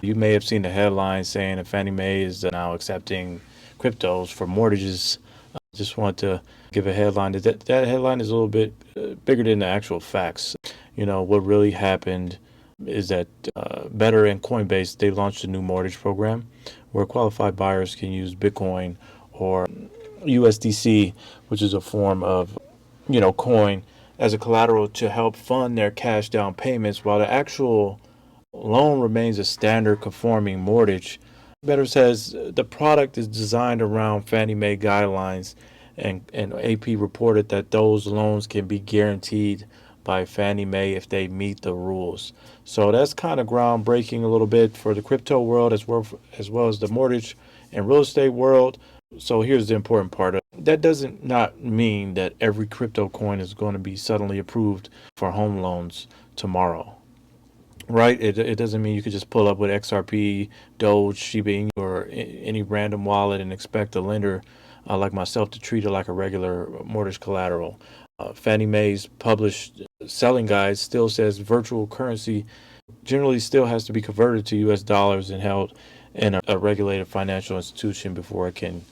You may have seen the headline saying that Fannie Mae is now accepting cryptos for mortgages. Just want to give a headline. That headline is a little bit bigger than the actual facts. What really happened is that Better and Coinbase, they launched a new mortgage program where qualified buyers can use Bitcoin or USDC, which is a form of, coin, as a collateral to help fund their cash down payments while the actual loan remains a standard conforming mortgage. Better says the product is designed around Fannie Mae guidelines, and AP reported that those loans can be guaranteed by Fannie Mae if they meet the rules. So that's kind of groundbreaking a little bit for the crypto world as well as the mortgage and real estate world. So here's the important part. That doesn't not mean that every crypto coin is going to be suddenly approved for home loans tomorrow. Right? It doesn't mean you could just pull up with XRP, Doge, Shiba Inu, or any random wallet and expect a lender like myself to treat it like a regular mortgage collateral. Fannie Mae's published selling guide still says virtual currency generally still has to be converted to US dollars and held in a regulated financial institution before it can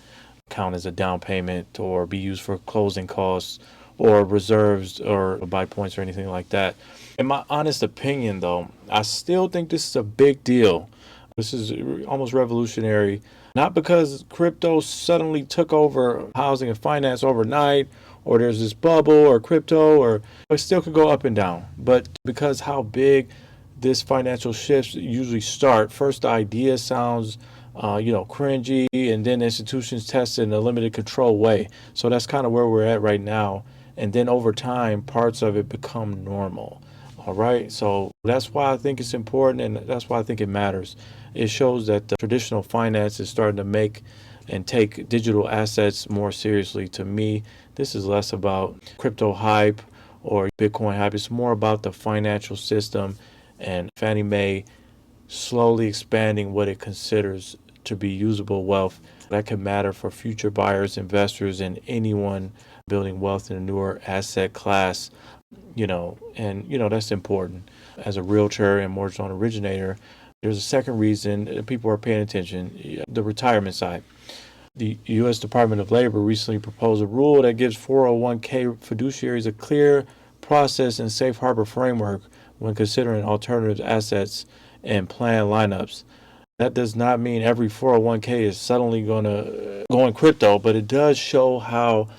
count as a down payment or be used for closing costs or reserves or buy points or anything like that. In my honest opinion, though, I still think this is a big deal. This is almost revolutionary, not because crypto suddenly took over housing and finance overnight, or there's this bubble or crypto, or it still could go up and down, but because how big this financial shifts usually start. First, the idea sounds cringy, and then institutions test it in a limited control way. So that's kind of where we're at right now. And then over time, parts of it become normal. All right. So that's why I think it's important, and that's why I think it matters. It shows that the traditional finance is starting to make and take digital assets more seriously. To me, this is less about crypto hype or Bitcoin hype. It's more about the financial system and Fannie Mae slowly expanding what it considers to be usable wealth that can matter for future buyers, investors, and anyone building wealth in a newer asset class. That's important. As a realtor and mortgage loan originator, there's a second reason that people are paying attention: the retirement side. The U.S. Department of Labor recently proposed a rule that gives 401k fiduciaries a clear process and safe harbor framework when considering alternative assets and plan lineups. That does not mean every 401k is suddenly going to go in crypto, but it does show how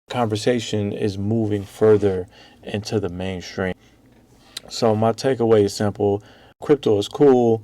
conversation is moving further into the mainstream. So my takeaway is simple. Crypto is cool,